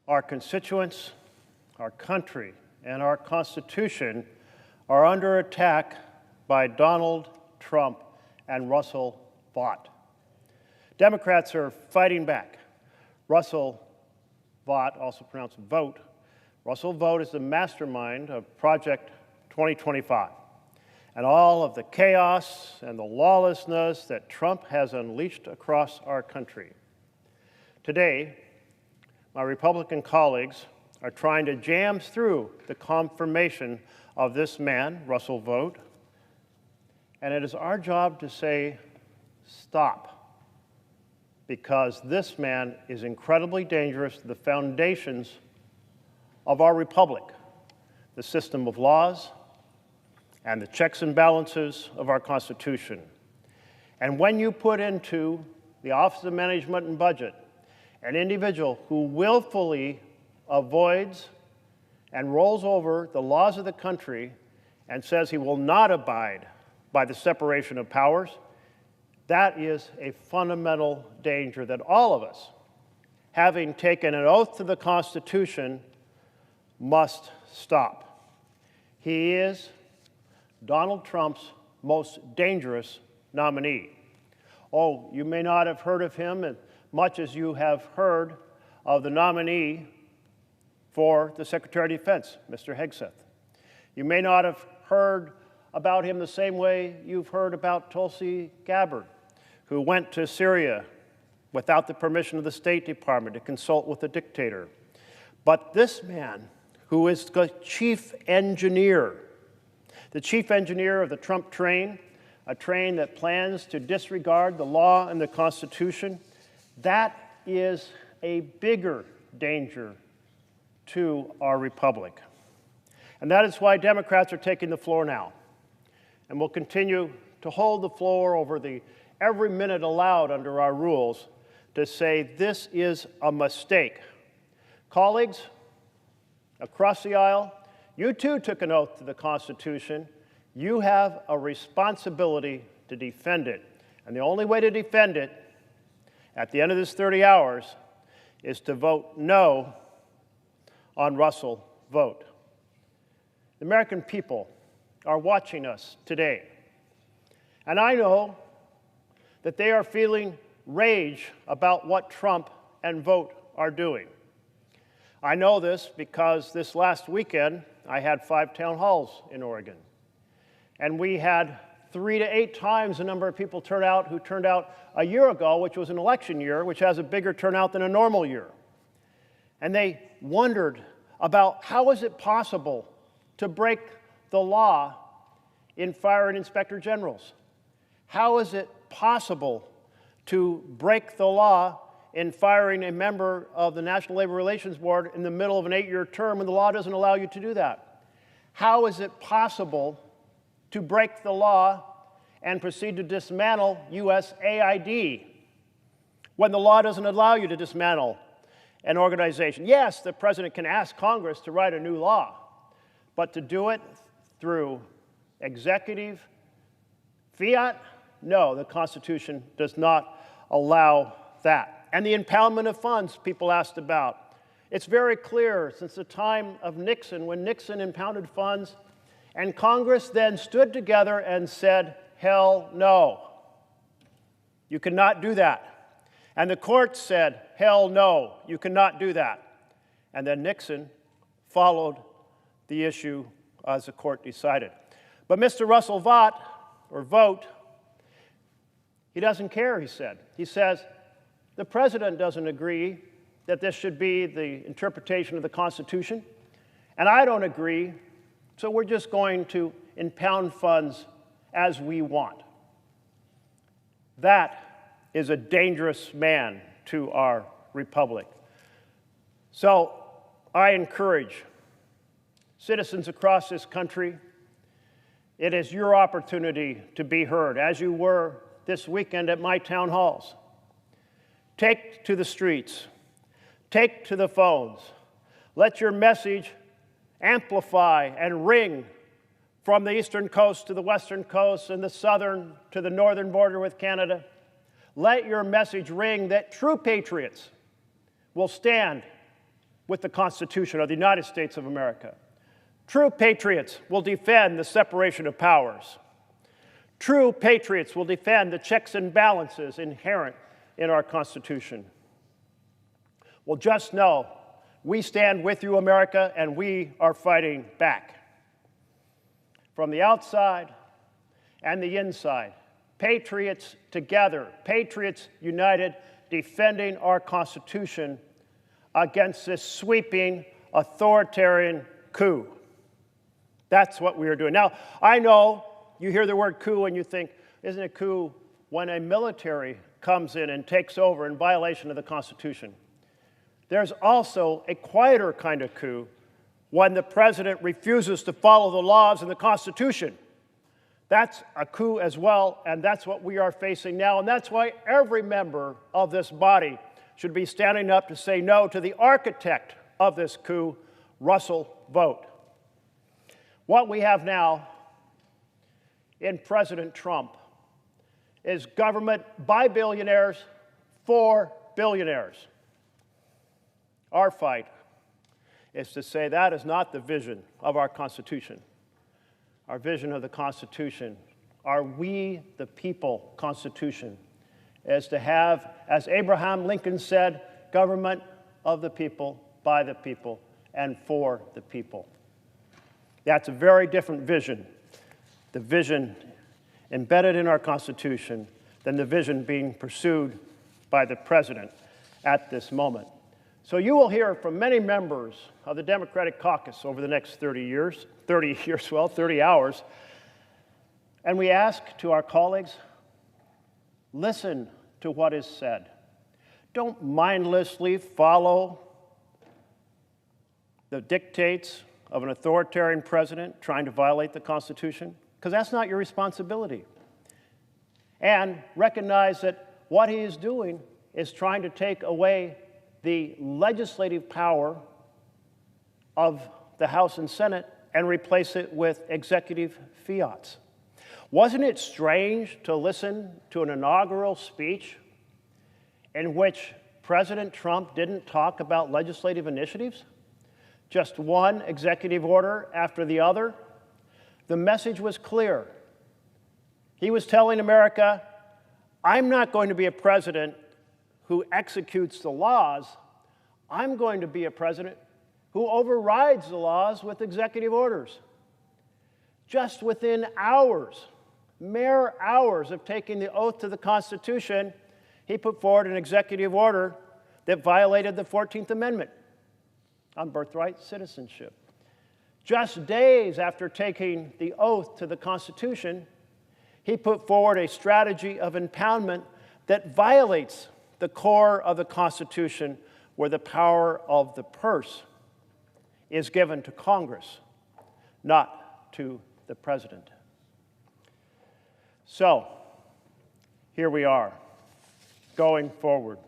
Our constituents, our country, and our Constitution are under attack by Donald Trump and Russell Vought. Democrats are fighting back. Russell Vought, also pronounced Vote, Russell Vought is the mastermind of Project 2025 and all of the chaos and the lawlessness that Trump has unleashed across our country. Today, my Republican colleagues are trying to jam through the confirmation of this man, Russell Vought, and it is our job to say, stop, because this man is incredibly dangerous to the foundations of our republic, the system of laws, and the checks and balances of our Constitution. And when you put into the Office of Management and Budget an individual who willfully avoids and rolls over the laws of the country and says he will not abide by the separation of powers, that is a fundamental danger that all of us, having taken an oath to the Constitution, must stop. He is Donald Trump's most dangerous nominee. Oh, you may not have heard of him as much as you have heard of the nominee for the Secretary of Defense, Mr. Hegseth. You may not have heard about him the same way you've heard about Tulsi Gabbard, who went to Syria without the permission of the State Department to consult with the dictator. But this man, who is the chief engineer of the Trump train, a train that plans to disregard the law and the Constitution, that is a bigger danger to our republic. And that is why Democrats are taking the floor now, and will continue to hold the floor over the every minute allowed under our rules to say this is a mistake. Colleagues, across the aisle, you too took an oath to the Constitution. You have a responsibility to defend it. And the only way to defend it at the end of this 30 hours is to vote no on Russell Vought. The American people are watching us today. And I know that they are feeling rage about what Trump and Vought are doing. I know this because this last weekend I had 5 town halls in Oregon. And we had 3 to 8 times the number of people who turned out a year ago, which was an election year, which has a bigger turnout than a normal year. And they wondered about how is it possible to break the law in firing inspector generals? How is it possible to break the law in firing a member of the National Labor Relations Board in the middle of an 8-year term when the law doesn't allow you to do that? How is it possible to break the law and proceed to dismantle USAID when the law doesn't allow you to dismantle an organization? Yes, the president can ask Congress to write a new law, but to do it through executive fiat, no, the Constitution does not allow that. And the impoundment of funds people asked about. It's very clear since the time of Nixon, when Nixon impounded funds, and Congress then stood together and said, hell no. You cannot do that. And the courts said, hell no, you cannot do that. And then Nixon followed the issue as the court decided. But Mr. Russell Vought, he doesn't care, he said. He says, the president doesn't agree that this should be the interpretation of the Constitution, and I don't agree, so we're just going to impound funds as we want. That is a dangerous man to our republic. So I encourage citizens across this country, it is your opportunity to be heard, as you were this weekend at my town halls. Take to the streets. Take to the phones. Let your message amplify and ring from the eastern coast to the western coast and the southern to the northern border with Canada. Let your message ring that true patriots will stand with the Constitution of the United States of America. True patriots will defend the separation of powers. True patriots will defend the checks and balances inherent in our Constitution. Well, just know, we stand with you, America, and we are fighting back. From the outside and the inside, patriots together, patriots united, defending our Constitution against this sweeping authoritarian coup. That's what we are doing. Now, I know you hear the word coup and you think, isn't it coup when a military comes in and takes over in violation of the Constitution? There's also a quieter kind of coup when the president refuses to follow the laws and the Constitution. That's a coup as well, and that's what we are facing now, and that's why every member of this body should be standing up to say no to the architect of this coup, Russell Vought. What we have now in President Trump is government by billionaires for billionaires. Our fight is to say that is not the vision of our Constitution. Our vision of the Constitution, our we the people Constitution, is to have, as Abraham Lincoln said, government of the people, by the people, and for the people. That's a very different vision, the vision embedded in our Constitution, than the vision being pursued by the president at this moment. So you will hear from many members of the Democratic caucus over the next 30 hours. And we ask to our colleagues, listen to what is said. Don't mindlessly follow the dictates of an authoritarian president trying to violate the Constitution, because that's not your responsibility. And recognize that what he is doing is trying to take away the legislative power of the House and Senate and replace it with executive fiats. Wasn't it strange to listen to an inaugural speech in which President Trump didn't talk about legislative initiatives? Just one executive order after the other? The message was clear. He was telling America, I'm not going to be a president who executes the laws. I'm going to be a president who overrides the laws with executive orders. Just within hours, mere hours of taking the oath to the Constitution, he put forward an executive order that violated the 14th Amendment on birthright citizenship. Just days after taking the oath to the Constitution, he put forward a strategy of impoundment that violates the core of the Constitution, where the power of the purse is given to Congress, not to the president. So, here we are, going forward.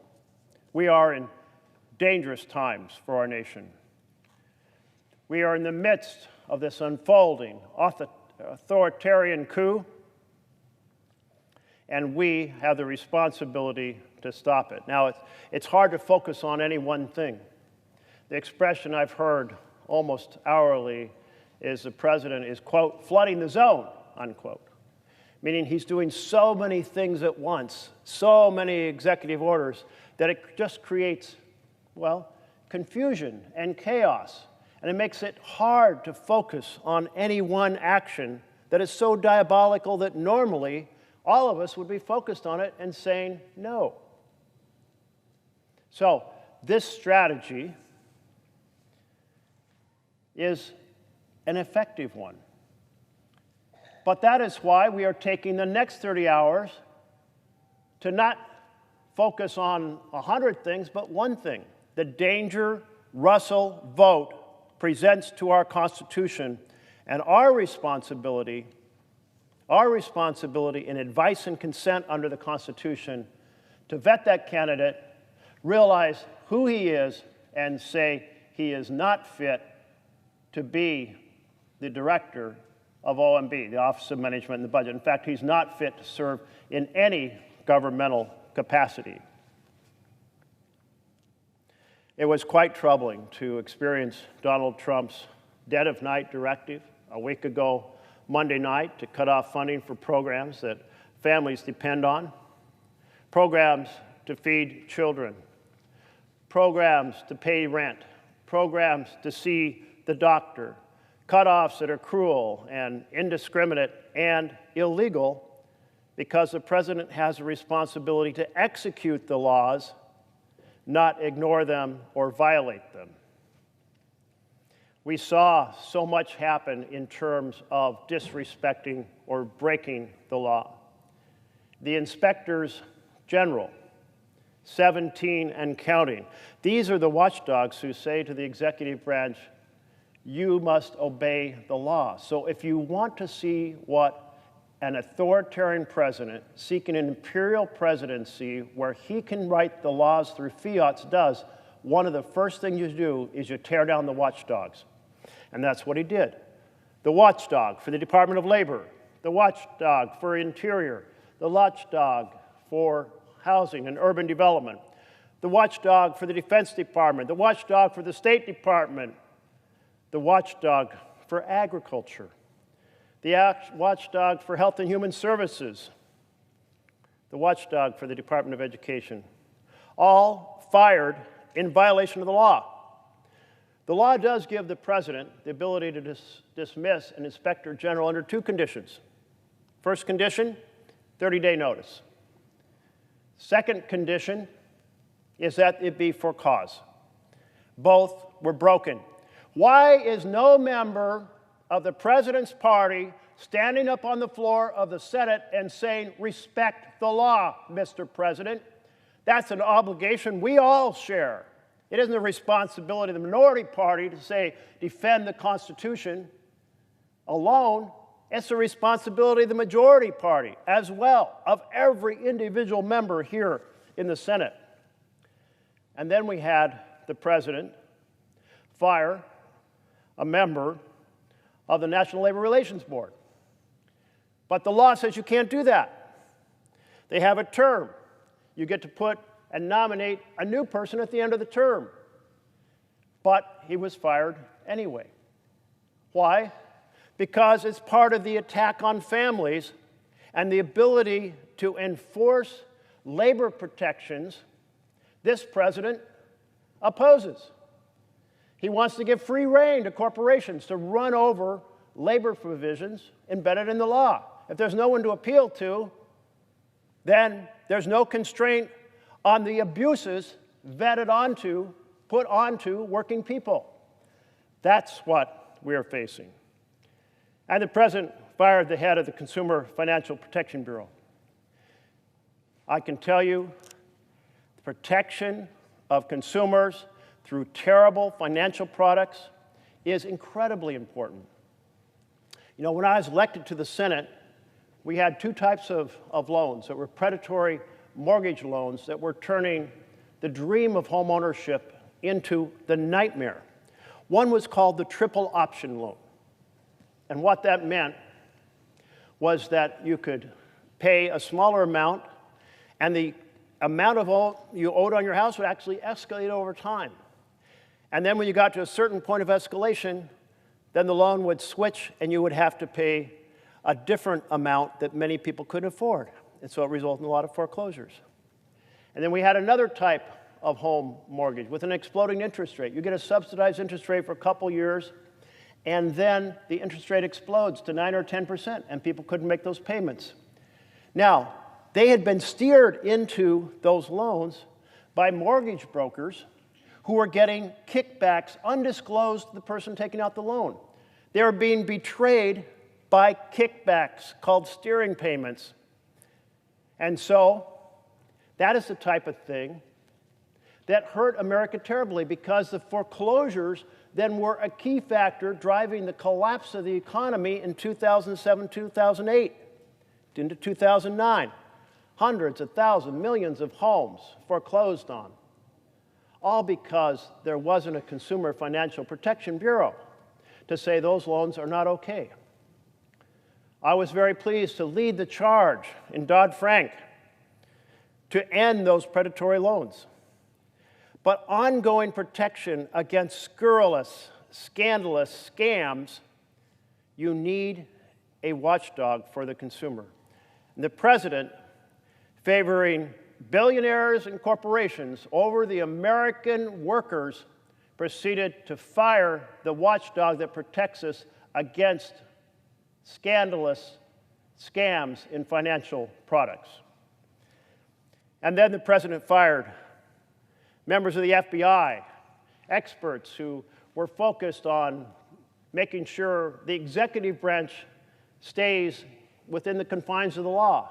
We are in dangerous times for our nation. We are in the midst of this unfolding authoritarian coup, and we have the responsibility to stop it. Now, it's hard to focus on any one thing. The expression I've heard almost hourly is the president is, quote, flooding the zone, unquote, meaning he's doing so many things at once, so many executive orders, that it just creates, well, confusion and chaos, and it makes it hard to focus on any one action that is so diabolical that normally all of us would be focused on it and saying no. So this strategy is an effective one. But that is why we are taking the next 30 hours to not focus on 100 things, but one thing: the danger Russell Vought presents to our Constitution, and our responsibility in advice and consent under the Constitution to vet that candidate, realize who he is, and say he is not fit to be the director of OMB, the Office of Management and the Budget. In fact, he's not fit to serve in any governmental capacity. It was quite troubling to experience Donald Trump's dead of night directive a week ago Monday night to cut off funding for programs that families depend on, programs to feed children, programs to pay rent, programs to see the doctor, cutoffs that are cruel and indiscriminate and illegal because the president has a responsibility to execute the laws, not ignore them or violate them. We saw so much happen in terms of disrespecting or breaking the law. The inspectors general, 17 and counting, these are the watchdogs who say to the executive branch, you must obey the law. So if you want to see what an authoritarian president seeking an imperial presidency where he can write the laws through fiats does, one of the first things you do is you tear down the watchdogs. And that's what he did. The watchdog for the Department of Labor, the watchdog for Interior, the watchdog for Housing and Urban Development, the watchdog for the Defense Department, the watchdog for the State Department, the watchdog for Agriculture, the watchdog for Health and Human Services, the watchdog for the Department of Education, all fired in violation of the law. The law does give the president the ability to dismiss an inspector general under two conditions. First condition, 30-day notice. Second condition is that it be for cause. Both were broken. Why is no member of the president's party standing up on the floor of the Senate and saying, respect the law, Mr. President? That's an obligation we all share. It isn't the responsibility of the minority party to say, defend the Constitution alone. It's the responsibility of the majority party as well, of every individual member here in the Senate. And then we had the president fire a member of the National Labor Relations Board. But the law says you can't do that. They have a term. You get to put and nominate a new person at the end of the term. But he was fired anyway. Why? Because it's part of the attack on families and the ability to enforce labor protections this president opposes. He wants to give free rein to corporations to run over labor provisions embedded in the law. If there's no one to appeal to, then there's no constraint on the abuses put onto working people. That's what we're facing. And the president fired the head of the Consumer Financial Protection Bureau. I can tell you, the protection of consumers through terrible financial products is incredibly important. You know, when I was elected to the Senate, we had two types of loans that were predatory mortgage loans that were turning the dream of home ownership into the nightmare. One was called the triple option loan. And what that meant was that you could pay a smaller amount, and the amount of you owed on your house would actually escalate over time. And then when you got to a certain point of escalation, then the loan would switch and you would have to pay a different amount that many people couldn't afford. And so it resulted in a lot of foreclosures. And then we had another type of home mortgage with an exploding interest rate. You get a subsidized interest rate for a couple years, and then the interest rate explodes to 9 or 10%, and people couldn't make those payments. Now, they had been steered into those loans by mortgage brokers who were getting kickbacks undisclosed to the person taking out the loan. They were being betrayed by kickbacks called steering payments. And so that is the type of thing that hurt America terribly, because the foreclosures then were a key factor driving the collapse of the economy in 2007, 2008, into 2009. Hundreds of thousands, millions of homes foreclosed on, all because there wasn't a Consumer Financial Protection Bureau to say those loans are not okay. I was very pleased to lead the charge in Dodd-Frank to end those predatory loans. but ongoing protection against scurrilous, scandalous scams, you need a watchdog for the consumer. And the president, favoring billionaires and corporations over the American workers, proceeded to fire the watchdog that protects us against scandalous scams in financial products. And then the president fired members of the FBI, experts who were focused on making sure the executive branch stays within the confines of the law.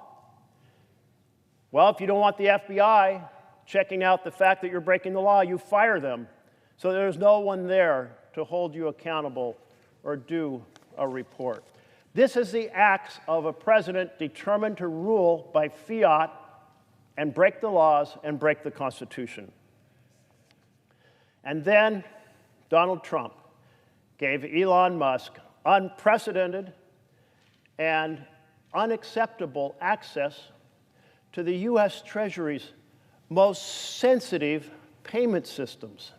Well, if you don't want the FBI checking out the fact that you're breaking the law, you fire them so there's no one there to hold you accountable or do a report. This is the acts of a president determined to rule by fiat and break the laws and break the Constitution. And then Donald Trump gave Elon Musk unprecedented and unacceptable access to the U.S. Treasury's most sensitive payment systems.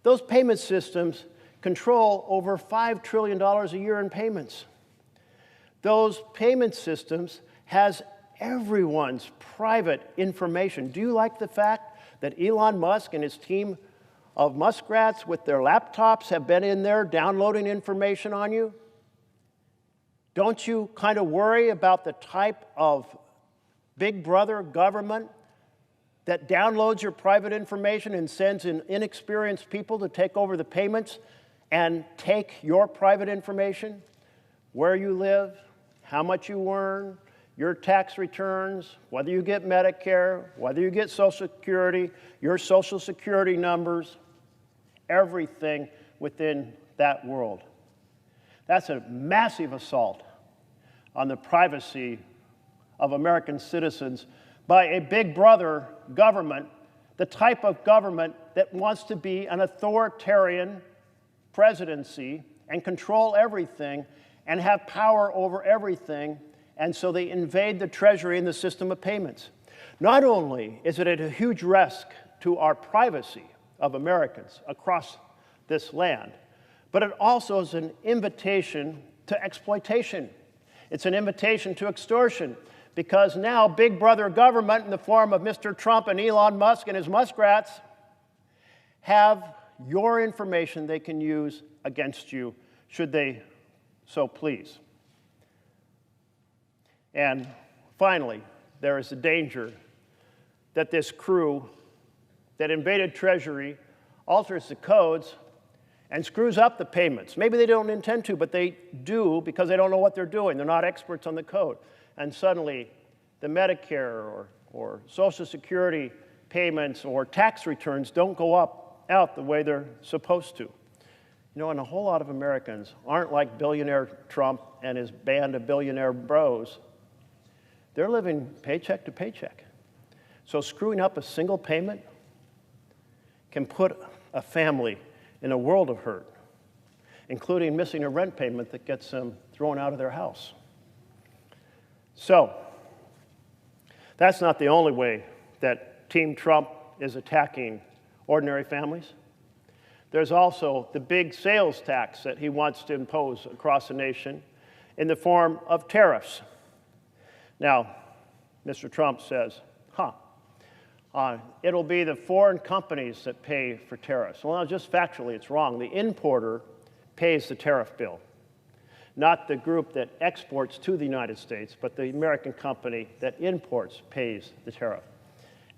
Those payment systems control over $5 trillion a year in payments. Those payment systems has everyone's private information. Do you like the fact that Elon Musk and his team of muskrats with their laptops have been in there downloading information on you? Don't you kind of worry about the type of big brother government that downloads your private information and sends in inexperienced people to take over the payments and take your private information? Where you live, how much you earn, your tax returns, whether you get Medicare, whether you get Social Security, your Social Security numbers, everything within that world. That's a massive assault on the privacy of American citizens by a big brother government, the type of government that wants to be an authoritarian presidency and control everything and have power over everything, and so they invade the Treasury and the system of payments. Not only is it at a huge risk to our privacy of Americans across this land, but it also is an invitation to exploitation. It's an invitation to extortion, because now big brother government in the form of Mr. Trump and Elon Musk and his muskrats have your information they can use against you should they so please. And finally, there is a danger that this crew that invaded Treasury alters the codes and screws up the payments. Maybe they don't intend to, but they do because they don't know what they're doing. They're not experts on the code. And suddenly, the Medicare or Social Security payments or tax returns don't go out the way they're supposed to. You know, and a whole lot of Americans aren't like billionaire Trump and his band of billionaire bros. They're living paycheck to paycheck. So screwing up a single payment can put a family in a world of hurt, including missing a rent payment that gets them thrown out of their house. So, that's not the only way that Team Trump is attacking ordinary families. There's also the big sales tax that he wants to impose across the nation in the form of tariffs. Now, Mr. Trump says, it'll be the foreign companies that pay for tariffs. Well, just factually, it's wrong. The importer pays the tariff bill, not the group that exports to the United States, but the American company that imports pays the tariff.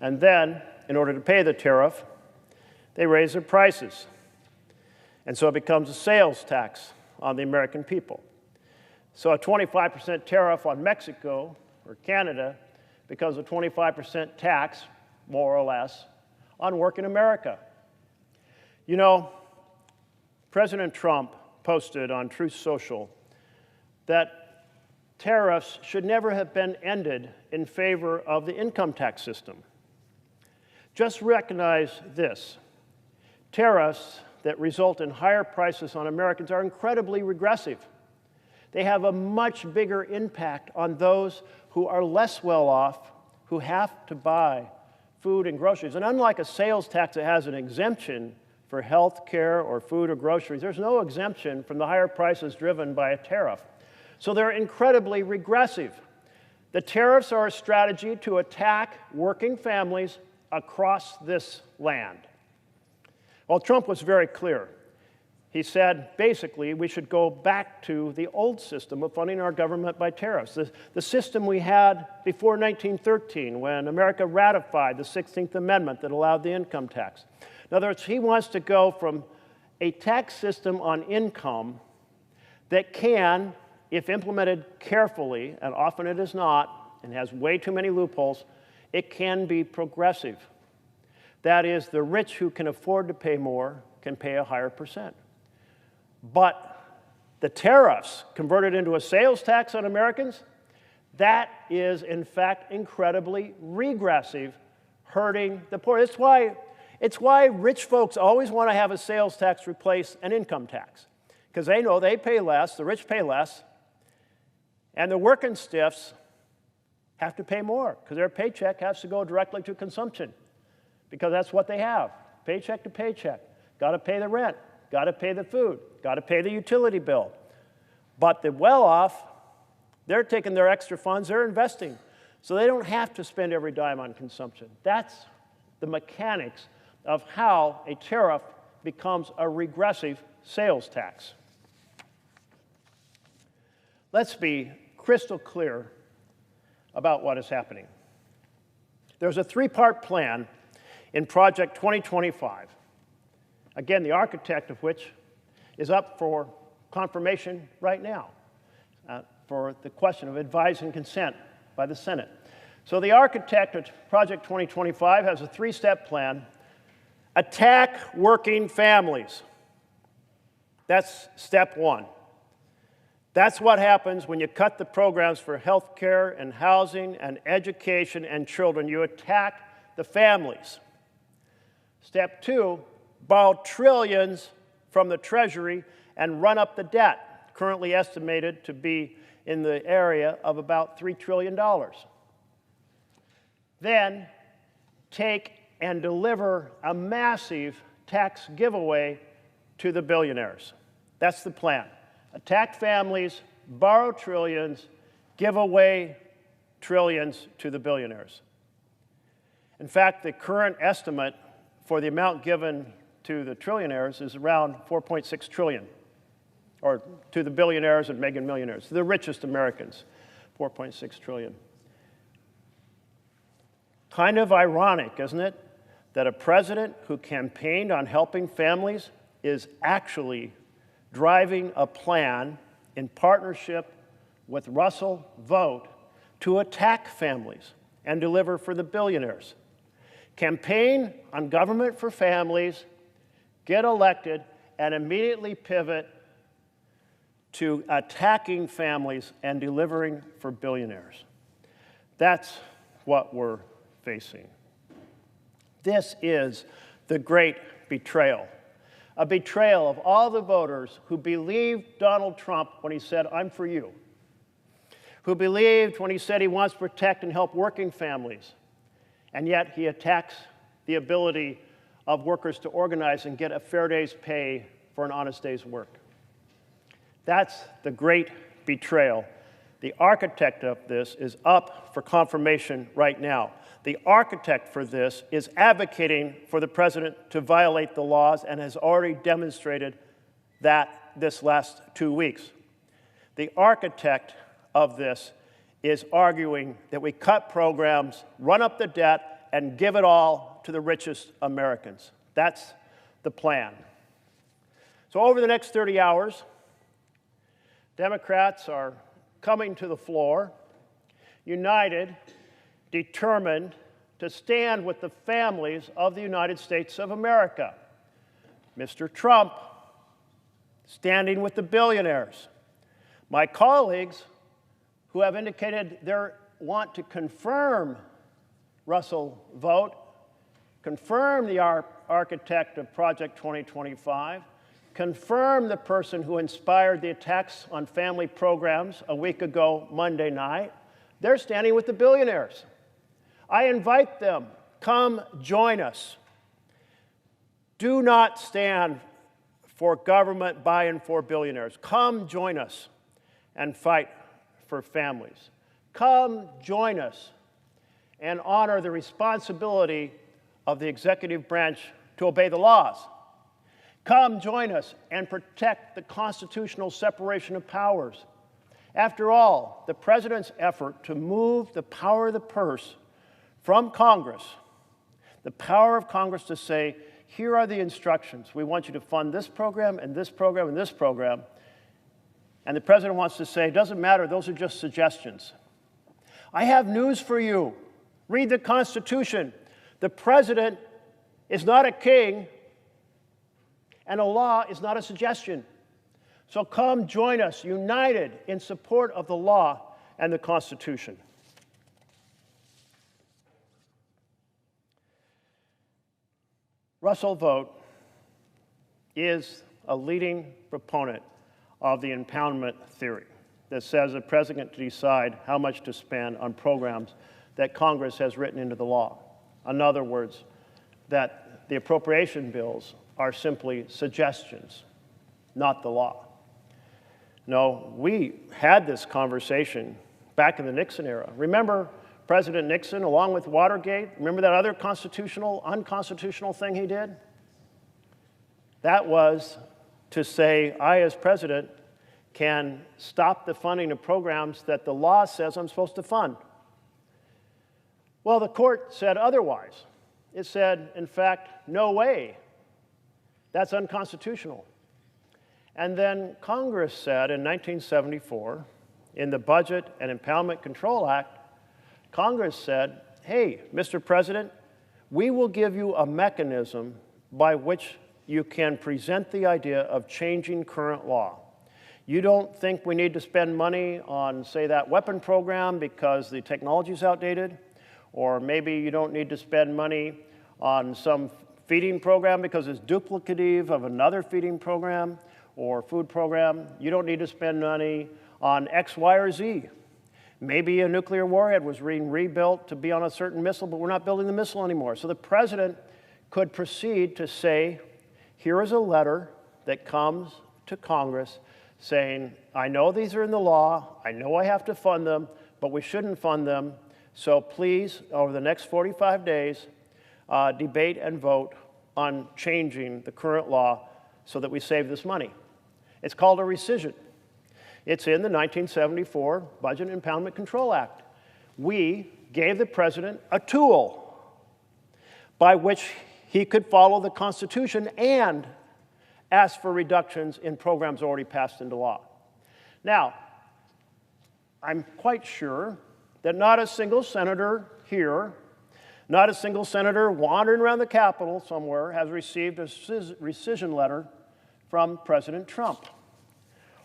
And then, in order to pay the tariff, they raise their prices. And so it becomes a sales tax on the American people. So a 25% tariff on Mexico or Canada becomes a 25% tax, more or less, on work in America. You know, President Trump posted on Truth Social that tariffs should never have been ended in favor of the income tax system. Just recognize this. Tariffs that result in higher prices on Americans are incredibly regressive. They have a much bigger impact on those who are less well off, who have to buy food and groceries. And unlike a sales tax that has an exemption for health care or food or groceries, there's no exemption from the higher prices driven by a tariff. So they're incredibly regressive. The tariffs are a strategy to attack working families across this land. Well, Trump was very clear. He said, basically, we should go back to the old system of funding our government by tariffs, the system we had before 1913 when America ratified the 16th Amendment that allowed the income tax. In other words, he wants to go from a tax system on income that can, if implemented carefully, and often it is not, and has way too many loopholes, it can be progressive. That is, the rich who can afford to pay more can pay a higher percent. But the tariffs converted into a sales tax on Americans, that is, in fact, incredibly regressive, hurting the poor. It's why rich folks always want to have a sales tax replace an income tax, because they know they pay less, the rich pay less, and the working stiffs have to pay more, because their paycheck has to go directly to consumption, because that's what they have, paycheck to paycheck. Got to pay the rent, got to pay the food, got to pay the utility bill. But the well-off, they're taking their extra funds, they're investing, so they don't have to spend every dime on consumption. That's the mechanics of how a tariff becomes a regressive sales tax. Let's be crystal clear about what is happening. There's a three-part plan in Project 2025. Again, the architect of which is up for confirmation right now for the question of advise and consent by the Senate. So the architect of Project 2025 has a three-step plan. Attack working families. That's step one. That's what happens when you cut the programs for health care and housing and education and children. You attack the families. Step two, borrow trillions from the Treasury and run up the debt, currently estimated to be in the area of about $3 trillion. Then take and deliver a massive tax giveaway to the billionaires. That's the plan. Attack families, borrow trillions, give away trillions to the billionaires. In fact, the current estimate for the amount given to the trillionaires is around $4.6 trillion, or to the billionaires and mega millionaires, the richest Americans, $4.6 trillion. Kind of ironic, isn't it, that a president who campaigned on helping families is actually driving a plan in partnership with Russell Vought to attack families and deliver for the billionaires. Campaign on government for families, get elected, and immediately pivot to attacking families and delivering for billionaires. That's what we're facing. This is the great betrayal. A betrayal of all the voters who believed Donald Trump when he said, "I'm for you," who believed when he said he wants to protect and help working families, and yet he attacks the ability of workers to organize and get a fair day's pay for an honest day's work. That's the great betrayal. The architect of this is up for confirmation right now. The architect for this is advocating for the president to violate the laws and has already demonstrated that this last 2 weeks. The architect of this is arguing that we cut programs, run up the debt, and give it all to the richest Americans. That's the plan. So over the next 30 hours, Democrats are coming to the floor, united, determined to stand with the families of the United States of America. Mr. Trump standing with the billionaires. My colleagues who have indicated they want to confirm Russell Vought, confirm the architect of Project 2025, confirm the person who inspired the attacks on family programs a week ago Monday night. They're standing with the billionaires. I invite them come join us. Do not stand for government by and for billionaires. Come join us and fight for families. Come join us and honor the responsibility of the executive branch to obey the laws. Come join us and protect the constitutional separation of powers. After all, the president's effort to move the power of the purse from Congress, the power of Congress to say, here are the instructions. We want you to fund this program and this program and this program. And the president wants to say, doesn't matter, those are just suggestions. I have news for you. Read the Constitution. The president is not a king, and a law is not a suggestion. So come join us, united in support of the law and the Constitution. Russell Vought is a leading proponent of the impoundment theory that says the president can decide how much to spend on programs that Congress has written into the law. In other words, that the appropriation bills are simply suggestions, not the law. No, we had this conversation back in the Nixon era. Remember President Nixon, along with Watergate? Remember that other unconstitutional thing he did? That was to say, I, as president, can stop the funding of programs that the law says I'm supposed to fund. Well, the court said otherwise. It said, in fact, no way. That's unconstitutional. And then Congress said in 1974, in the Budget and Impoundment Control Act, Congress said, hey, Mr. President, we will give you a mechanism by which you can present the idea of changing current law. You don't think we need to spend money on, say, that weapon program because the technology is outdated? Or maybe you don't need to spend money on some feeding program because it's duplicative of another feeding program or food program. You don't need to spend money on X, Y, or Z. Maybe a nuclear warhead was being rebuilt to be on a certain missile, but we're not building the missile anymore. So the president could proceed to say, here is a letter that comes to Congress saying, I know these are in the law, I know I have to fund them, but we shouldn't fund them, so please, over the next 45 days, debate and vote on changing the current law so that we save this money. It's called a rescission. It's in the 1974 Budget and Impoundment Control Act. We gave the president a tool by which he could follow the Constitution and ask for reductions in programs already passed into law. Now, I'm quite sure that not a single senator here, not a single senator wandering around the Capitol somewhere has received a rescission letter from President Trump,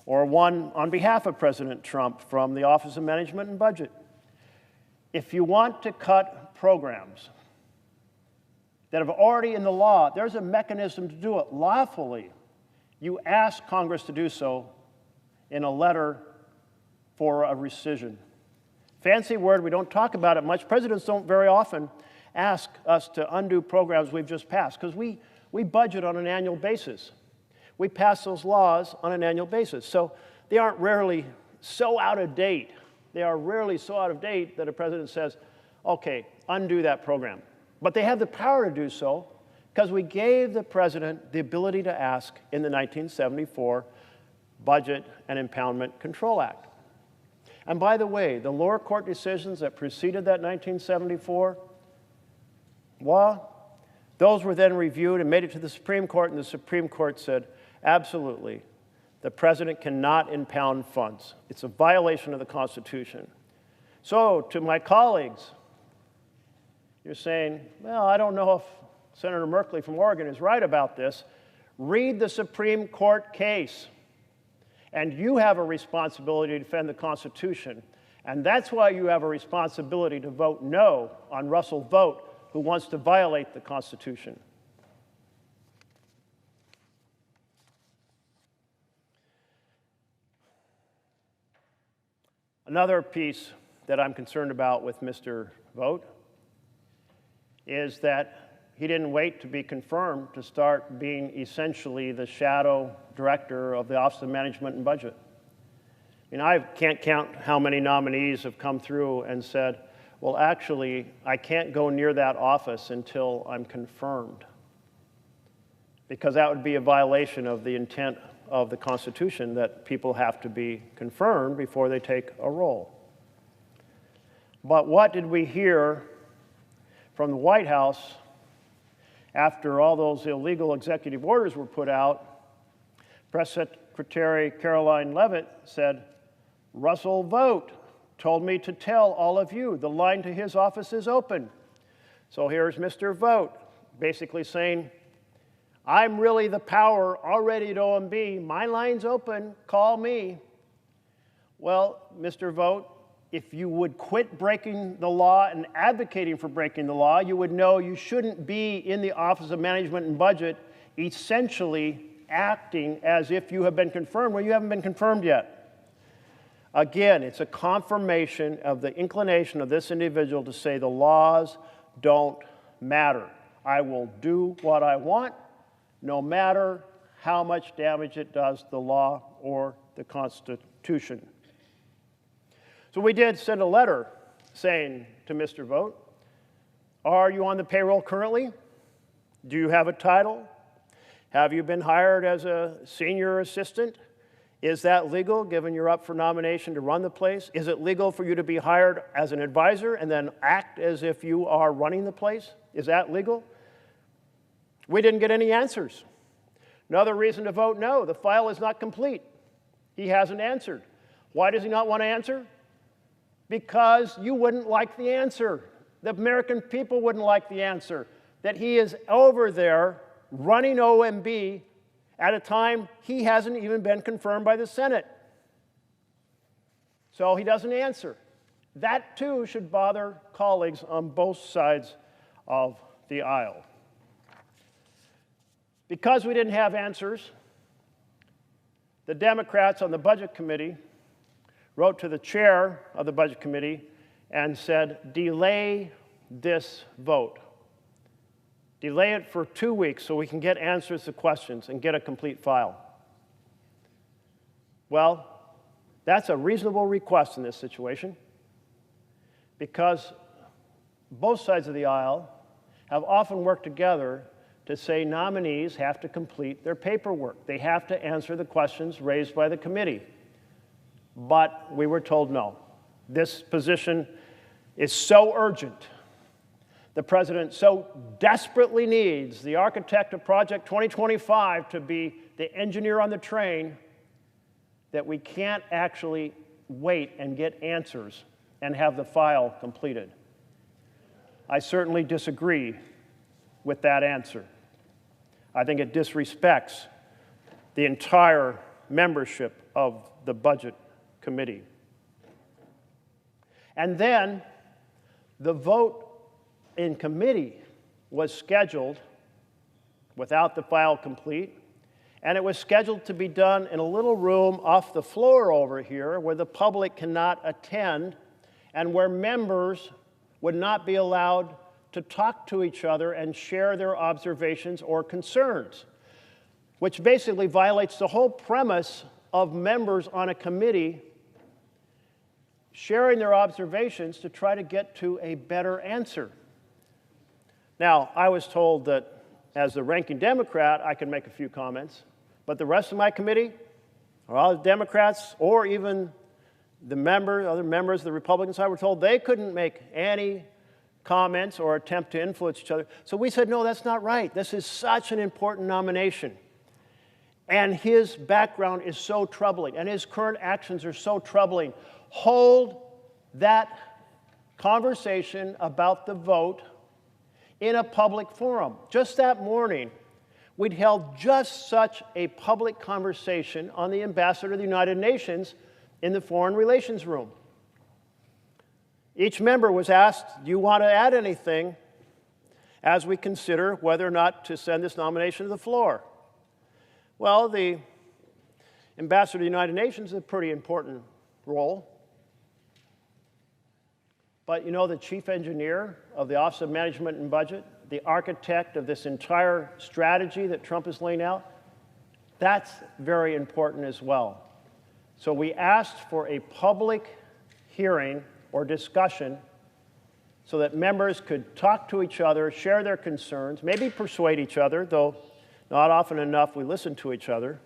or one on behalf of President Trump from the Office of Management and Budget. If you want to cut programs that have already in the law, there's a mechanism to do it lawfully. You ask Congress to do so in a letter for a rescission. Fancy word, we don't talk about it much. Presidents don't very often ask us to undo programs we've just passed because we budget on an annual basis. We pass those laws on an annual basis. So they aren't rarely so out of date. They are rarely so out of date that a president says, okay, undo that program. But they have the power to do so because we gave the president the ability to ask in the 1974 Budget and Impoundment Control Act. And by the way, the lower court decisions that preceded that 1974, well, those were then reviewed and made it to the Supreme Court, and the Supreme Court said, absolutely, the president cannot impound funds. It's a violation of the Constitution. So, to my colleagues, you're saying, well, I don't know if Senator Merkley from Oregon is right about this. Read the Supreme Court case. And you have a responsibility to defend the Constitution. And that's why you have a responsibility to vote no on Russell Vought, who wants to violate the Constitution. Another piece that I'm concerned about with Mr. Vought is that he didn't wait to be confirmed to start being essentially the shadow director of the Office of Management and Budget. I mean, I can't count how many nominees have come through and said, well, actually, I can't go near that office until I'm confirmed, because that would be a violation of the intent of the Constitution that people have to be confirmed before they take a role. But what did we hear from the White House after all those illegal executive orders were put out? Press Secretary Caroline Leavitt said, Russell Vought told me to tell all of you the line to his office is open. So here's Mr. Vought basically saying, I'm really the power already at OMB. My line's open. Call me. Well, Mr. Vought, if you would quit breaking the law and advocating for breaking the law, you would know you shouldn't be in the Office of Management and Budget essentially acting as if you have been confirmed when you haven't been confirmed yet. Again, it's a confirmation of the inclination of this individual to say the laws don't matter. I will do what I want, no matter how much damage it does the law or the Constitution. So we did send a letter saying to Mr. Vought, are you on the payroll currently? Do you have a title? Have you been hired as a senior assistant? Is that legal, given you're up for nomination to run the place? Is it legal for you to be hired as an advisor and then act as if you are running the place? Is that legal? We didn't get any answers. Another reason to vote no, the file is not complete. He hasn't answered. Why does he not want to answer? Because you wouldn't like the answer. The American people wouldn't like the answer. That he is over there running OMB at a time he hasn't even been confirmed by the Senate. So he doesn't answer. That too should bother colleagues on both sides of the aisle. Because we didn't have answers, the Democrats on the Budget Committee wrote to the chair of the Budget Committee and said, delay this vote. Delay it for 2 weeks so we can get answers to questions and get a complete file. Well, that's a reasonable request in this situation, because both sides of the aisle have often worked together to say nominees have to complete their paperwork. They have to answer the questions raised by the committee. But we were told no. This position is so urgent. The president so desperately needs the architect of Project 2025 to be the engineer on the train that we can't actually wait and get answers and have the file completed. I certainly disagree with that answer. I think it disrespects the entire membership of the Budget Committee. And then the vote in committee was scheduled without the file complete, and it was scheduled to be done in a little room off the floor over here where the public cannot attend and where members would not be allowed to talk to each other and share their observations or concerns, which basically violates the whole premise of members on a committee sharing their observations to try to get to a better answer. Now, I was told that as the ranking Democrat, I could make a few comments, but the rest of my committee, or all the Democrats, or even the other members of the Republican side were told they couldn't make any comments or attempt to influence each other. So we said, no, that's not right. This is such an important nomination. And his background is so troubling, and his current actions are so troubling. Hold that conversation about the vote in a public forum. Just that morning, we'd held just such a public conversation on the ambassador of the United Nations in the Foreign Relations room. Each member was asked, do you want to add anything as we consider whether or not to send this nomination to the floor? Well, the ambassador of the United Nations is a pretty important role. But you know, the chief engineer of the Office of Management and Budget, the architect of this entire strategy that Trump is laying out, that's very important as well. So we asked for a public hearing or discussion so that members could talk to each other, share their concerns, maybe persuade each other, though not often enough we listen to each other.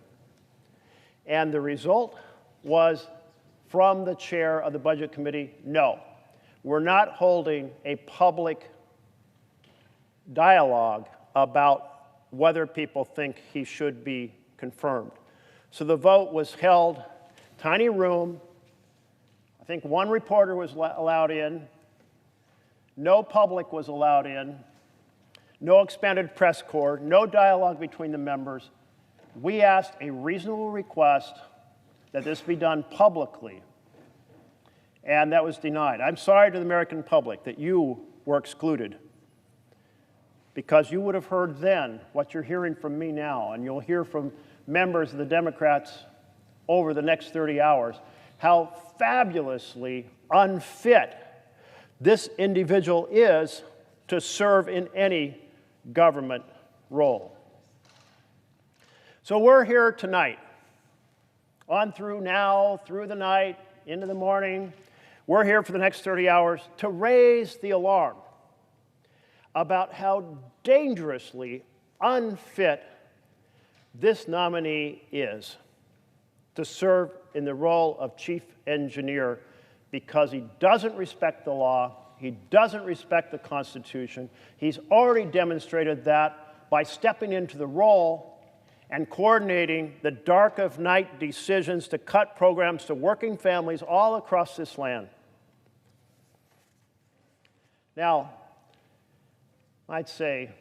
And the result was from the chair of the Budget Committee, no. We're not holding a public dialogue about whether people think he should be confirmed. So the vote was held, tiny room. I think one reporter was allowed in. No public was allowed in. No expanded press corps. No dialogue between the members. We asked a reasonable request that this be done publicly, and that was denied. I'm sorry to the American public that you were excluded, because you would have heard then what you're hearing from me now, and you'll hear from members of the Democrats over the next 30 hours, how fabulously unfit this individual is to serve in any government role. So we're here tonight, on through now, through the night, into the morning. We're here for the next 30 hours to raise the alarm about how dangerously unfit this nominee is to serve in the role of chief engineer, because he doesn't respect the law, he doesn't respect the Constitution. He's already demonstrated that by stepping into the role and coordinating the dark of night decisions to cut programs to working families all across this land. Now, I'd say,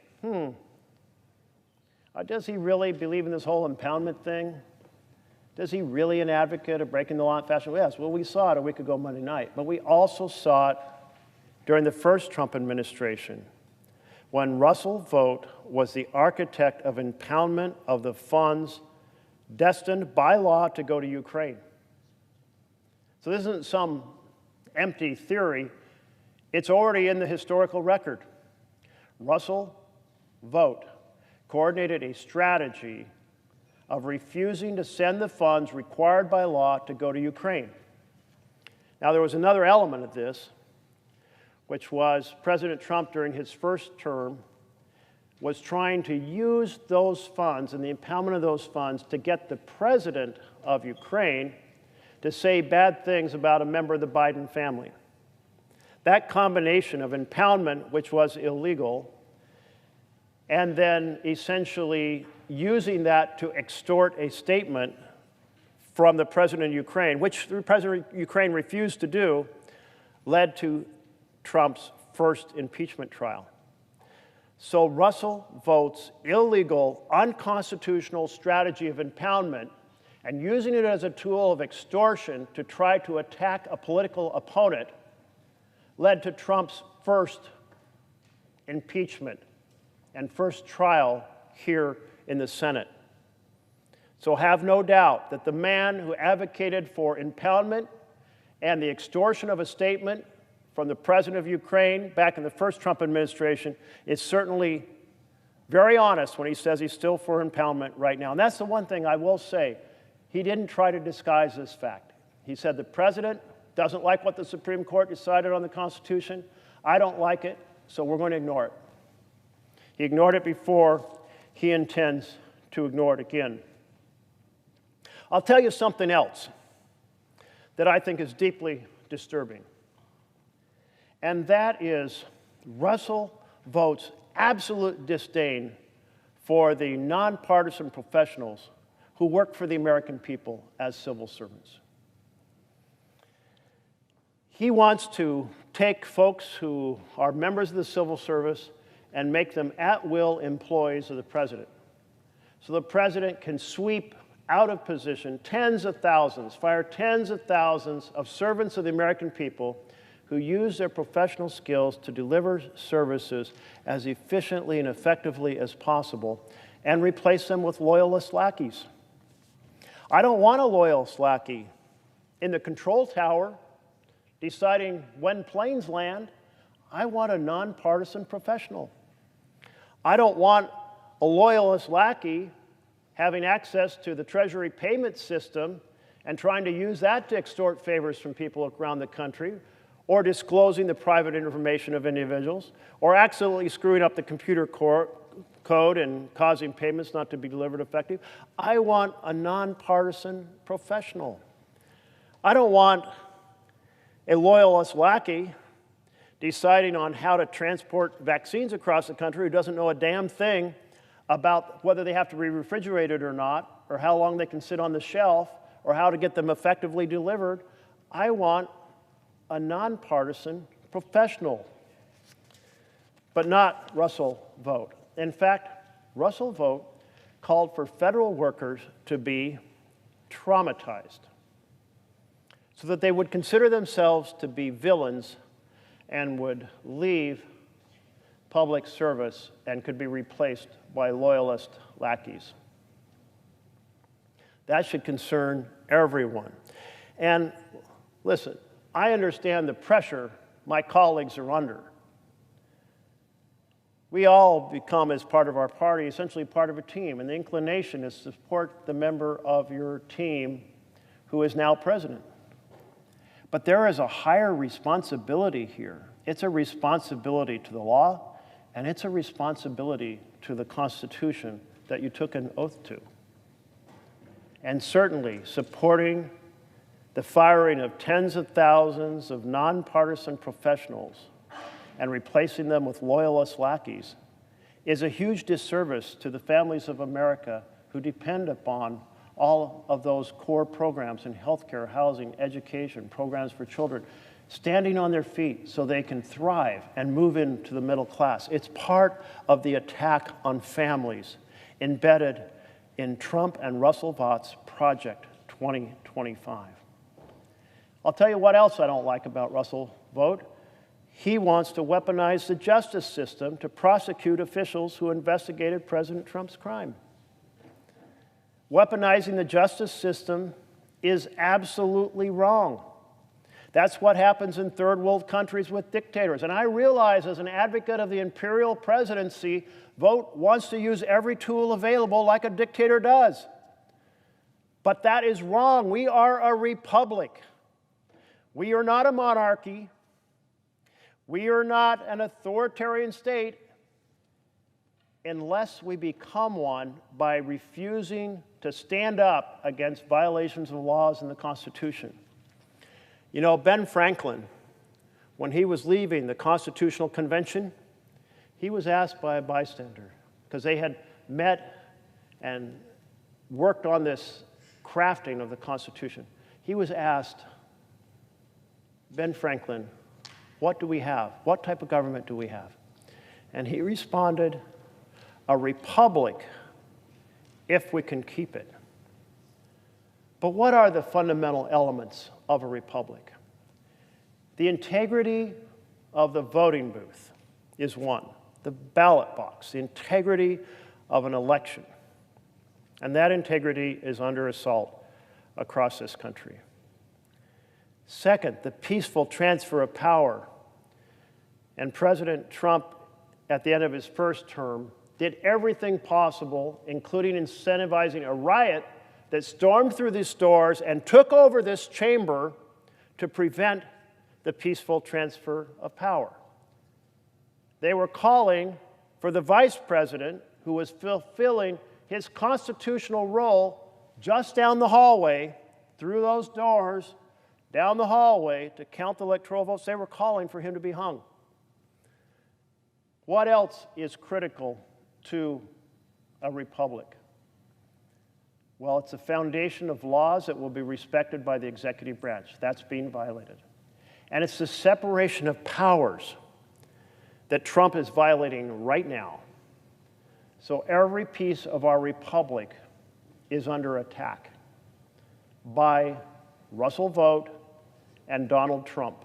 does he really believe in this whole impoundment thing? Does he really an advocate of breaking the law in fashion? Yes, well, we saw it a week ago Monday night, but we also saw it during the first Trump administration, when Russell Vought was the architect of impoundment of the funds destined by law to go to Ukraine. So this isn't some empty theory. It's already in the historical record. Russell Vought coordinated a strategy of refusing to send the funds required by law to go to Ukraine. Now, there was another element of this, which was President Trump, during his first term, was trying to use those funds and the impoundment of those funds to get the president of Ukraine to say bad things about a member of the Biden family. That combination of impoundment, which was illegal, and then essentially using that to extort a statement from the president of Ukraine, which the president of Ukraine refused to do, led to Trump's first impeachment trial. So Russell Vaught's illegal, unconstitutional strategy of impoundment and using it as a tool of extortion to try to attack a political opponent led to Trump's first impeachment and first trial here in the Senate. So have no doubt that the man who advocated for impoundment and the extortion of a statement from the president of Ukraine back in the first Trump administration is certainly very honest when he says he's still for impoundment right now. And that's the one thing I will say. He didn't try to disguise this fact. He said the president doesn't like what the Supreme Court decided on the Constitution. I don't like it, so we're going to ignore it. He ignored it before. He intends to ignore it again. I'll tell you something else that I think is deeply disturbing, and that is Russell Vaught's absolute disdain for the nonpartisan professionals who work for the American people as civil servants. He wants to take folks who are members of the civil service and make them at-will employees of the president. So the president can sweep out of position tens of thousands, fire tens of thousands of servants of the American people who use their professional skills to deliver services as efficiently and effectively as possible, and replace them with loyalist lackeys. I don't want a loyalist lackey in the control tower deciding when planes land. I want a nonpartisan professional. I don't want a loyalist lackey having access to the Treasury payment system and trying to use that to extort favors from people around the country, or disclosing the private information of individuals, or accidentally screwing up the computer code and causing payments not to be delivered effective. I want a nonpartisan professional. I don't want a loyalist lackey deciding on how to transport vaccines across the country who doesn't know a damn thing about whether they have to be refrigerated or not, or how long they can sit on the shelf, or how to get them effectively delivered. I want a nonpartisan professional, but not Russell Vought. In fact, Russell Vought called for federal workers to be traumatized so that they would consider themselves to be villains and would leave public service and could be replaced by loyalist lackeys. That should concern everyone. And listen, I understand the pressure my colleagues are under. We all become, as part of our party, essentially part of a team, and the inclination is to support the member of your team who is now president. But there is a higher responsibility here. It's a responsibility to the law, and it's a responsibility to the Constitution that you took an oath to. And certainly supporting the firing of tens of thousands of nonpartisan professionals and replacing them with loyalist lackeys is a huge disservice to the families of America who depend upon all of those core programs in healthcare, housing, education, programs for children, standing on their feet so they can thrive and move into the middle class. It's part of the attack on families embedded in Trump and Russell Vaught's Project 2025. I'll tell you what else I don't like about Russell Vought. He wants to weaponize the justice system to prosecute officials who investigated President Trump's crime. Weaponizing the justice system is absolutely wrong. That's what happens in third world countries with dictators. And I realize, as an advocate of the imperial presidency, Vought wants to use every tool available like a dictator does. But that is wrong. We are a republic. We are not a monarchy. We are not an authoritarian state unless we become one by refusing to stand up against violations of laws in the Constitution. You know, Ben Franklin, when he was leaving the Constitutional Convention, he was asked by a bystander, because they had met and worked on this crafting of the Constitution. He was asked, Ben Franklin, what do we have? What type of government do we have? And he responded, a republic, if we can keep it. But what are the fundamental elements of a republic? The integrity of the voting booth is one. The ballot box, the integrity of an election. And that integrity is under assault across this country. Second, the peaceful transfer of power. And President Trump, at the end of his first term, did everything possible, including incentivizing a riot that stormed through these stores and took over this chamber to prevent the peaceful transfer of power. They were calling for the vice president, who was fulfilling his constitutional role, just down the hallway, through those doors, down the hallway, to count the electoral votes. They were calling for him to be hung. What else is critical to a republic? Well, it's a foundation of laws that will be respected by the executive branch. That's being violated. And it's the separation of powers that Trump is violating right now. So every piece of our republic is under attack by Russell Vought and Donald Trump.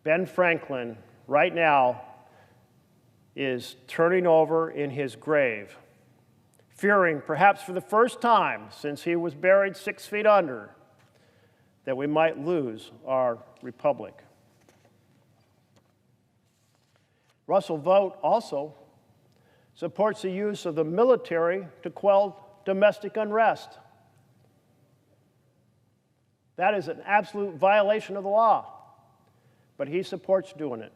Ben Franklin, right now, is turning over in his grave, fearing, perhaps for the first time since he was buried 6 feet under, that we might lose our republic. Russell Vought also supports the use of the military to quell domestic unrest. That is an absolute violation of the law, but he supports doing it.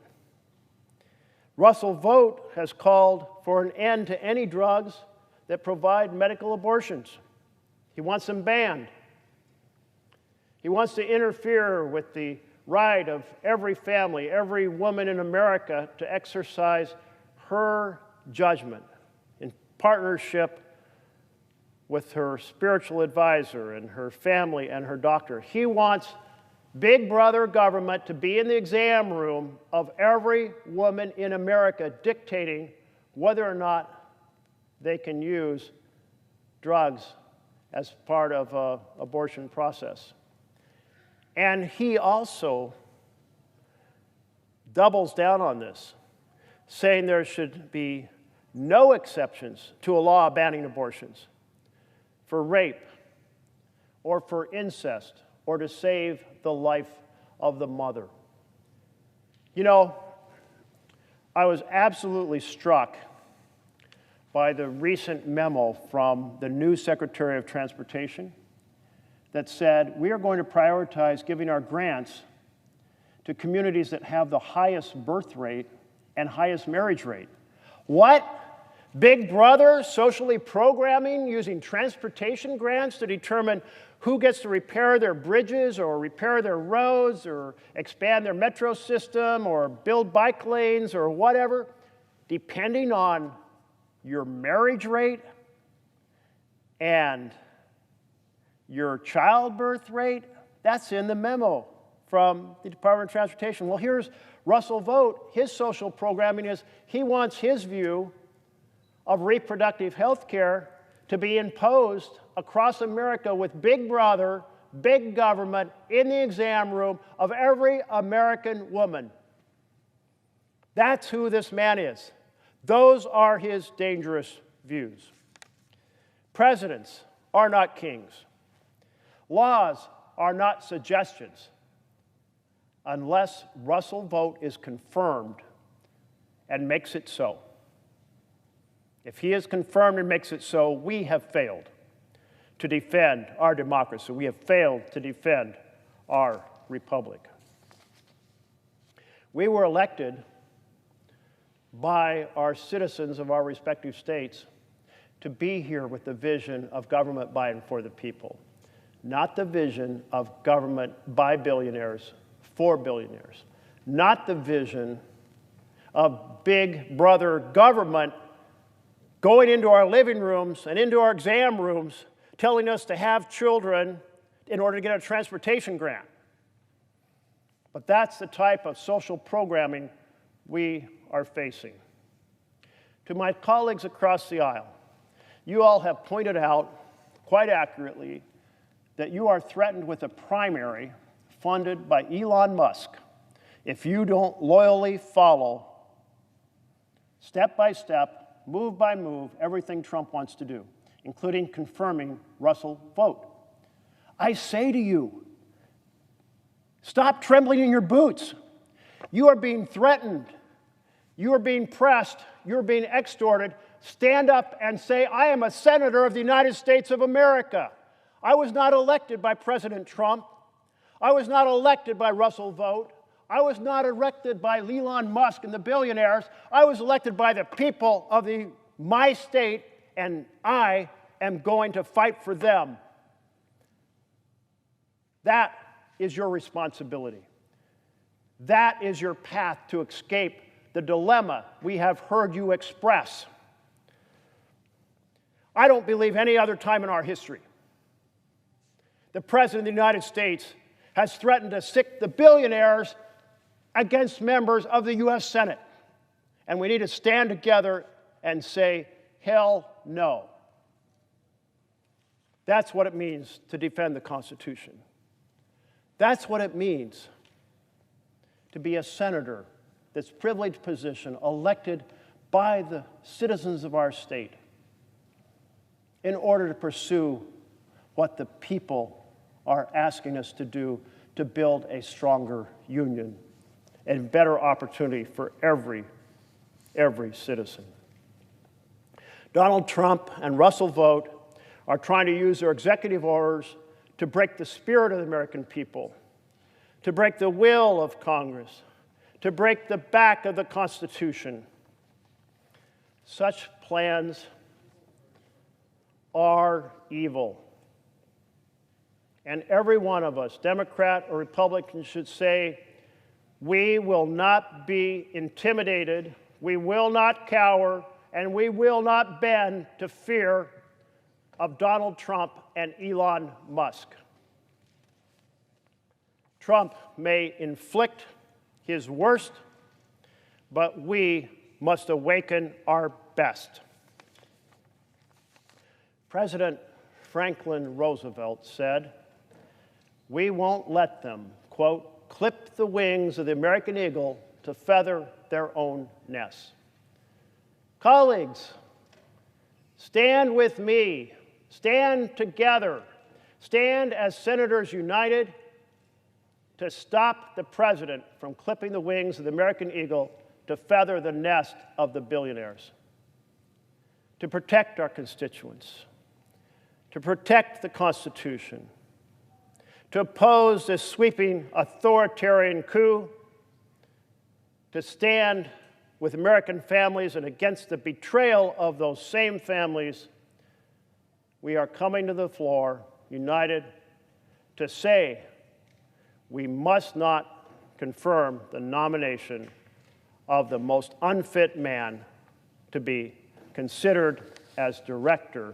Russell Vought has called for an end to any drugs that provide medical abortions. He wants them banned. He wants to interfere with the right of every family, every woman in America to exercise her judgment in partnership with her spiritual advisor and her family and her doctor. He wants Big Brother government to be in the exam room of every woman in America dictating whether or not they can use drugs as part of an abortion process. And he also doubles down on this, saying there should be no exceptions to a law banning abortions for rape or for incest or to save the life of the mother. You know, I was absolutely struck by the recent memo from the new Secretary of Transportation that said, we are going to prioritize giving our grants to communities that have the highest birth rate and highest marriage rate. What? Big Brother socially programming using transportation grants to determine who gets to repair their bridges or repair their roads or expand their metro system or build bike lanes or whatever, depending on your marriage rate and your childbirth rate? That's in the memo from the Department of Transportation. Well, here's Russell Vought. His social programming is he wants his view of reproductive health care to be imposed across America with Big Brother, big government in the exam room of every American woman. That's who this man is. Those are his dangerous views. Presidents are not kings. Laws are not suggestions unless Russell Vought is confirmed and makes it so. If he is confirmed and makes it so, we have failed to defend our democracy. We have failed to defend our republic. We were elected by our citizens of our respective states to be here with the vision of government by and for the people, not the vision of government by billionaires for billionaires, not the vision of Big Brother government going into our living rooms and into our exam rooms telling us to have children in order to get a transportation grant. But that's the type of social programming we are facing. To my colleagues across the aisle, you all have pointed out quite accurately that you are threatened with a primary funded by Elon Musk if you don't loyally follow, step by step, move by move, everything Trump wants to do, including confirming Russell Vought. I say to you, stop trembling in your boots. You are being threatened. You are being pressed. You are being extorted. Stand up and say, I am a senator of the United States of America. I was not elected by President Trump. I was not elected by Russell Vought. I was not elected by Elon Musk and the billionaires. I was elected by the people of my state, and I am going to fight for them. That is your responsibility. That is your path to escape the dilemma we have heard you express. I don't believe any other time in our history the President of the United States has threatened to sic the billionaires against members of the U.S. Senate. And we need to stand together and say, hell no. That's what it means to defend the Constitution. That's what it means to be a senator, this privileged position, elected by the citizens of our state in order to pursue what the people are asking us to do to build a stronger union and better opportunity for every citizen. Donald Trump and Russell Vought are trying to use their executive orders to break the spirit of the American people, to break the will of Congress, to break the back of the Constitution. Such plans are evil. And every one of us, Democrat or Republican, should say, we will not be intimidated, we will not cower, and we will not bend to fear of Donald Trump and Elon Musk. Trump may inflict his worst, but we must awaken our best. President Franklin Roosevelt said, "We won't let them," quote, "clip the wings of the American eagle to feather their own nests." Colleagues, stand with me, stand together, stand as senators united to stop the president from clipping the wings of the American eagle to feather the nest of the billionaires, to protect our constituents, to protect the Constitution, to oppose this sweeping authoritarian coup, to stand with American families and against the betrayal of those same families. We are coming to the floor, united, to say we must not confirm the nomination of the most unfit man to be considered as director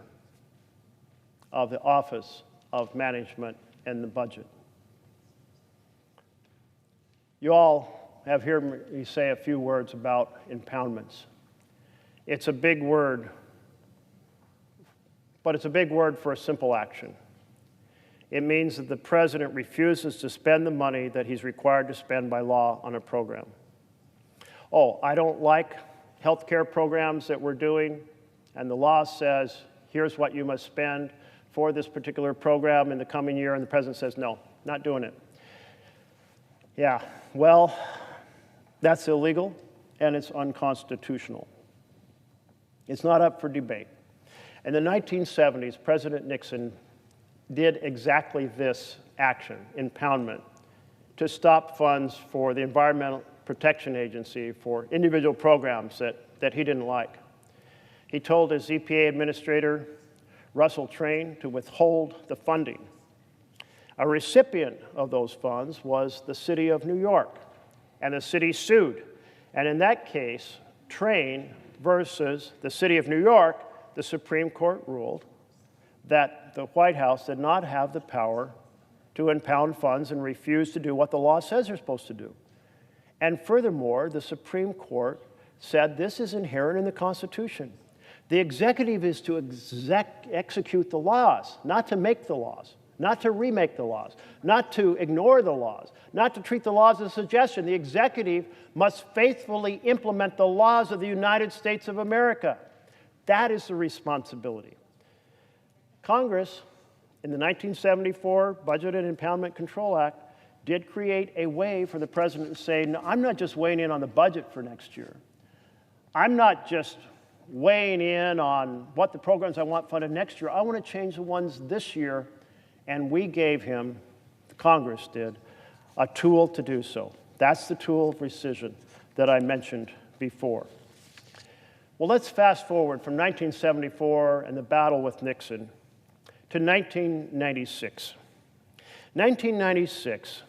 of the Office of Management and the Budget. You all have heard me say a few words about impoundments. It's a big word, but it's a big word for a simple action. It means that the president refuses to spend the money that he's required to spend by law on a program. Oh, I don't like health care programs that we're doing, and the law says, here's what you must spend for this particular program in the coming year, and the president says, no, not doing it. Yeah, well, that's illegal, and it's unconstitutional. It's not up for debate. In the 1970s, President Nixon did exactly this action, impoundment, to stop funds for the Environmental Protection Agency for individual programs that he didn't like. He told his EPA administrator, Russell Train, to withhold the funding. A recipient of those funds was the city of New York, and the city sued. And in that case, Train versus the city of New York, the Supreme Court ruled that the White House did not have the power to impound funds and refuse to do what the law says they're supposed to do. And furthermore, the Supreme Court said this is inherent in the Constitution. The executive is to execute the laws, not to make the laws, not to remake the laws, not to ignore the laws, not to treat the laws as a suggestion. The executive must faithfully implement the laws of the United States of America. That is the responsibility. Congress, in the 1974 Budget and Impoundment Control Act, did create a way for the president to say, no, I'm not just weighing in on the budget for next year. I'm not just weighing in on what the programs I want funded next year. I want to change the ones this year. And we gave him, Congress did, a tool to do so. That's the tool of rescission that I mentioned before. Well, let's fast forward from 1974 and the battle with Nixon to 1996. 1996,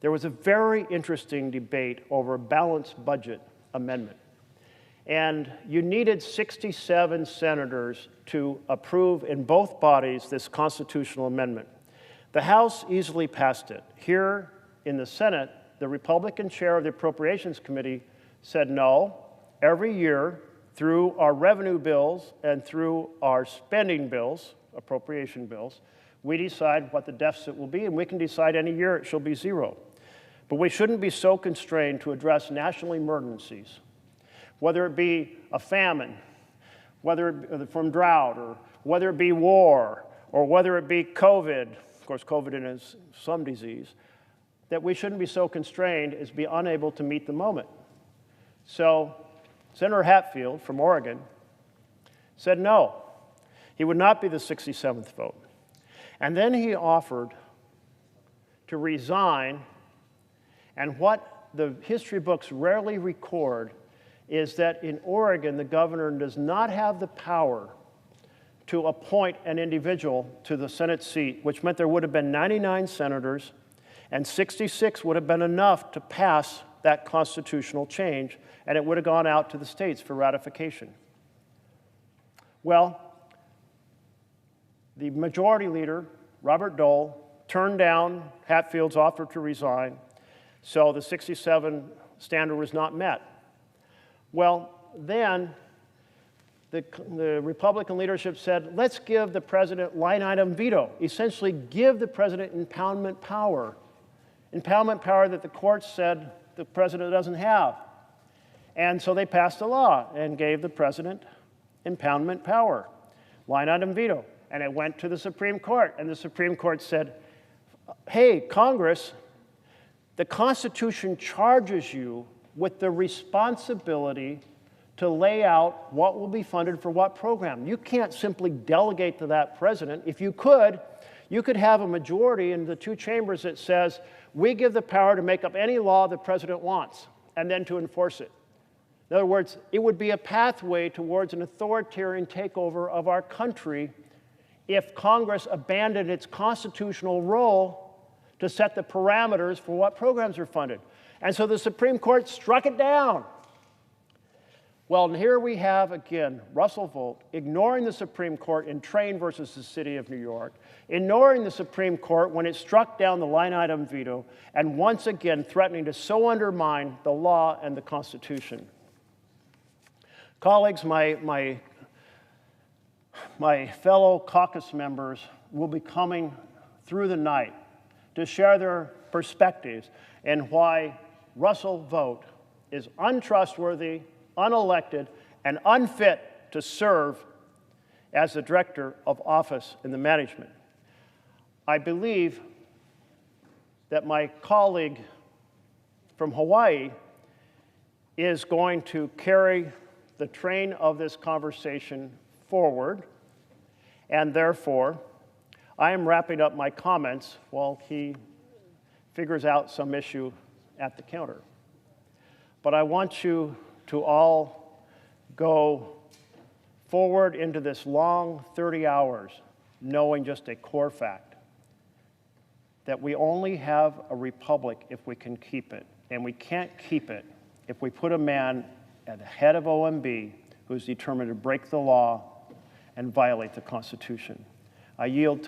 there was a very interesting debate over a balanced budget amendment. And you needed 67 senators to approve in both bodies this constitutional amendment. The House easily passed it. Here in the Senate, the Republican chair of the Appropriations Committee said no. Every year, through our revenue bills and through our spending bills, appropriation bills, we decide what the deficit will be, and we can decide any year it shall be zero. But we shouldn't be so constrained to address national emergencies, whether it be a famine, whether it be from drought, or whether it be war, or whether it be COVID, course, COVID is some disease, that we shouldn't be so constrained as be unable to meet the moment. So Senator Hatfield from Oregon said no, he would not be the 67th vote. And then he offered to resign, and what the history books rarely record is that in Oregon, the governor does not have the power to appoint an individual to the Senate seat, which meant there would have been 99 senators, and 66 would have been enough to pass that constitutional change, and it would have gone out to the states for ratification. Well, the majority leader, Robert Dole, turned down Hatfield's offer to resign, so the 67 standard was not met. Well, then the Republican leadership said, let's give the president line item veto, essentially give the president impoundment power that the courts said the president doesn't have. And so they passed a law and gave the president impoundment power, line item veto. And it went to the Supreme Court, and the Supreme Court said, hey, Congress, the Constitution charges you with the responsibility to lay out what will be funded for what program. You can't simply delegate to that president. If you could have a majority in the two chambers that says, we give the power to make up any law the president wants, and then to enforce it. In other words, it would be a pathway towards an authoritarian takeover of our country if Congress abandoned its constitutional role to set the parameters for what programs are funded. And so the Supreme Court struck it down. Well, and here we have, again, Russell Vought ignoring the Supreme Court in Train versus the City of New York, ignoring the Supreme Court when it struck down the line item veto, and once again threatening to so undermine the law and the Constitution. Colleagues, my fellow caucus members will be coming through the night to share their perspectives and why Russell Vought is untrustworthy, unelected, and unfit to serve as the director of office in the management. I believe that my colleague from Hawaii is going to carry the train of this conversation forward, and therefore, I am wrapping up my comments while he figures out some issue at the counter. But I want you to all go forward into this long 30 hours knowing just a core fact, that we only have a republic if we can keep it, and we can't keep it if we put a man at the head of OMB who's determined to break the law and violate the Constitution. I yield to